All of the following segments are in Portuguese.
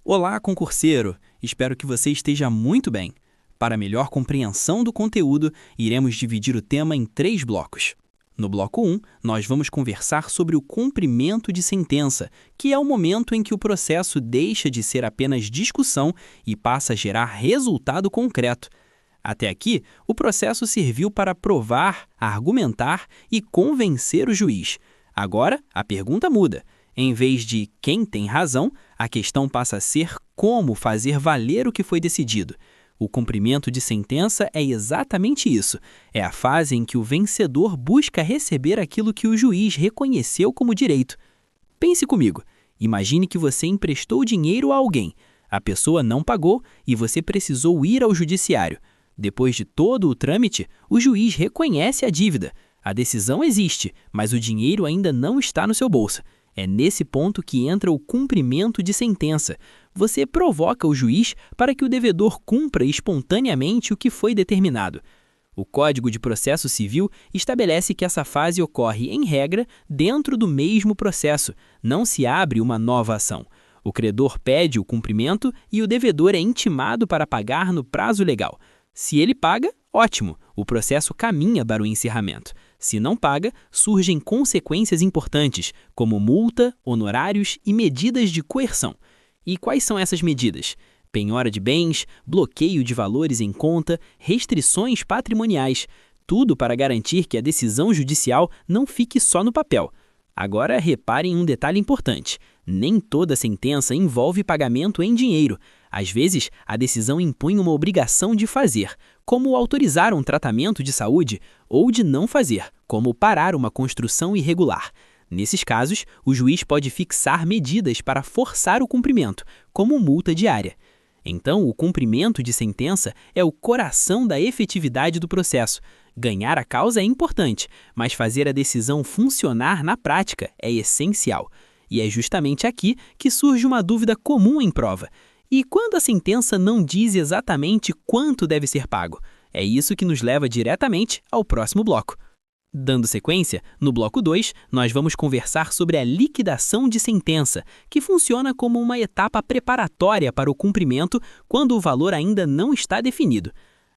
Olá, concurseiro! Espero que você esteja muito bem. Para melhor compreensão do conteúdo, iremos dividir o tema em 3 blocos. No bloco 1, nós vamos conversar sobre o cumprimento de sentença, que é o momento em que o processo deixa de ser apenas discussão e passa a gerar resultado concreto. Até aqui, o processo serviu para provar, argumentar e convencer o juiz. Agora, a pergunta muda. Em vez de quem tem razão, a questão passa a ser como fazer valer o que foi decidido. O cumprimento de sentença é exatamente isso. É a fase em que o vencedor busca receber aquilo que o juiz reconheceu como direito. Pense comigo. Imagine que você emprestou dinheiro a alguém. A pessoa não pagou e você precisou ir ao judiciário. Depois de todo o trâmite, o juiz reconhece a dívida. A decisão existe, mas o dinheiro ainda não está no seu bolso. É nesse ponto que entra o cumprimento de sentença. Você provoca o juiz para que o devedor cumpra espontaneamente o que foi determinado. O Código de Processo Civil estabelece que essa fase ocorre, em regra, dentro do mesmo processo. Não se abre uma nova ação. O credor pede o cumprimento e o devedor é intimado para pagar no prazo legal. Se ele paga, ótimo, o processo caminha para o encerramento. Se não paga, surgem consequências importantes, como multa, honorários e medidas de coerção. E quais são essas medidas? Penhora de bens, bloqueio de valores em conta, restrições patrimoniais. Tudo para garantir que a decisão judicial não fique só no papel. Agora, reparem em um detalhe importante. Nem toda sentença envolve pagamento em dinheiro. Às vezes, a decisão impõe uma obrigação de fazer, como autorizar um tratamento de saúde, ou de não fazer, como parar uma construção irregular. Nesses casos, o juiz pode fixar medidas para forçar o cumprimento, como multa diária. Então, o cumprimento de sentença é o coração da efetividade do processo. Ganhar a causa é importante, mas fazer a decisão funcionar na prática é essencial. E é justamente aqui que surge uma dúvida comum em prova. E quando a sentença não diz exatamente quanto deve ser pago? É isso que nos leva diretamente ao próximo bloco. Dando sequência, no bloco 2, nós vamos conversar sobre a liquidação de sentença, que funciona como uma etapa preparatória para o cumprimento quando o valor ainda não está definido.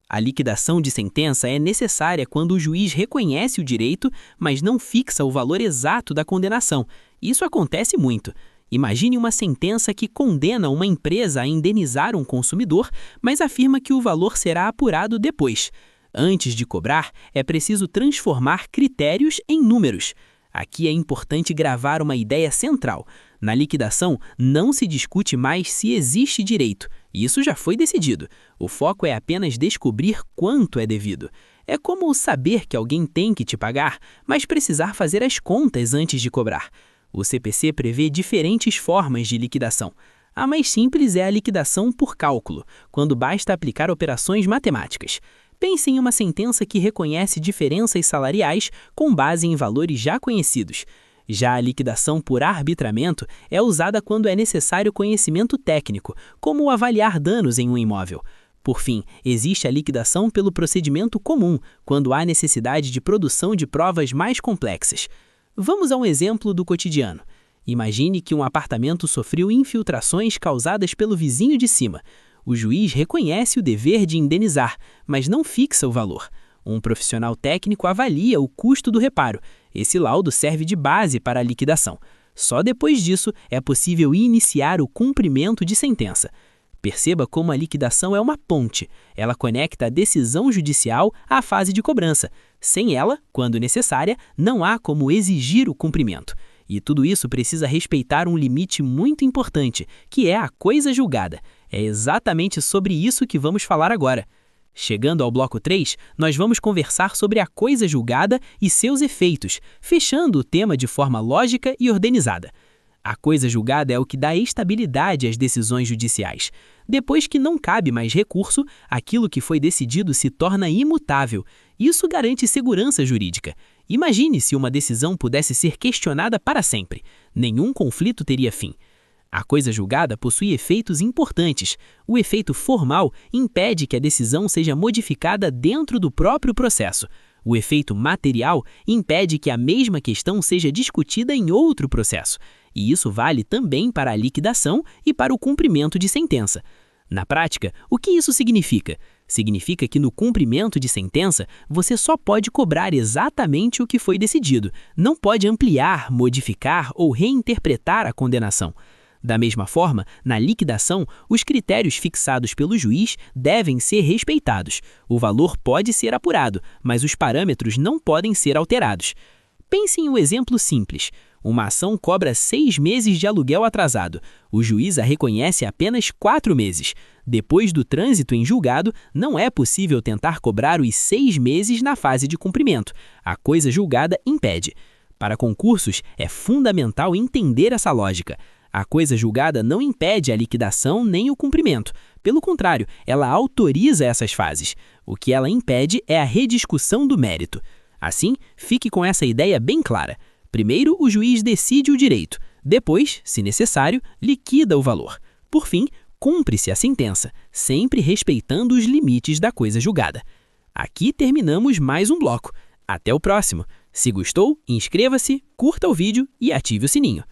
A liquidação de sentença é necessária quando o juiz reconhece o direito, mas não fixa o valor exato da condenação. Isso acontece muito. Imagine uma sentença que condena uma empresa a indenizar um consumidor, mas afirma que o valor será apurado depois. Antes de cobrar, é preciso transformar critérios em números. Aqui é importante gravar uma ideia central. Na liquidação, não se discute mais se existe direito. Isso já foi decidido. O foco é apenas descobrir quanto é devido. É como saber que alguém tem que te pagar, mas precisar fazer as contas antes de cobrar. O CPC prevê diferentes formas de liquidação. A mais simples é a liquidação por cálculo, quando basta aplicar operações matemáticas. Pense em uma sentença que reconhece diferenças salariais com base em valores já conhecidos. Já a liquidação por arbitramento é usada quando é necessário conhecimento técnico, como avaliar danos em um imóvel. Por fim, existe a liquidação pelo procedimento comum, quando há necessidade de produção de provas mais complexas. Vamos a um exemplo do cotidiano. Imagine que um apartamento sofreu infiltrações causadas pelo vizinho de cima. O juiz reconhece o dever de indenizar, mas não fixa o valor. Um profissional técnico avalia o custo do reparo. Esse laudo serve de base para a liquidação. Só depois disso é possível iniciar o cumprimento de sentença. Perceba como a liquidação é uma ponte. Ela conecta a decisão judicial à fase de cobrança. Sem ela, quando necessária, não há como exigir o cumprimento. E tudo isso precisa respeitar um limite muito importante, que é a coisa julgada. É exatamente sobre isso que vamos falar agora. Chegando ao bloco 3, nós vamos conversar sobre a coisa julgada e seus efeitos, fechando o tema de forma lógica e organizada. A coisa julgada é o que dá estabilidade às decisões judiciais. Depois que não cabe mais recurso, aquilo que foi decidido se torna imutável. Isso garante segurança jurídica. Imagine se uma decisão pudesse ser questionada para sempre. Nenhum conflito teria fim. A coisa julgada possui efeitos importantes. O efeito formal impede que a decisão seja modificada dentro do próprio processo. O efeito material impede que a mesma questão seja discutida em outro processo, e isso vale também para a liquidação e para o cumprimento de sentença. Na prática, o que isso significa? Significa que no cumprimento de sentença, você só pode cobrar exatamente o que foi decidido, não pode ampliar, modificar ou reinterpretar a condenação. Da mesma forma, na liquidação, os critérios fixados pelo juiz devem ser respeitados. O valor pode ser apurado, mas os parâmetros não podem ser alterados. Pense em um exemplo simples. Uma ação cobra 6 meses de aluguel atrasado. O juiz a reconhece apenas 4 meses. Depois do trânsito em julgado, não é possível tentar cobrar os 6 meses na fase de cumprimento. A coisa julgada impede. Para concursos, é fundamental entender essa lógica. A coisa julgada não impede a liquidação nem o cumprimento. Pelo contrário, ela autoriza essas fases. O que ela impede é a rediscussão do mérito. Assim, fique com essa ideia bem clara. Primeiro, o juiz decide o direito. Depois, se necessário, liquida o valor. Por fim, cumpre-se a sentença, sempre respeitando os limites da coisa julgada. Aqui terminamos mais um bloco. Até o próximo. Se gostou, inscreva-se, curta o vídeo e ative o sininho.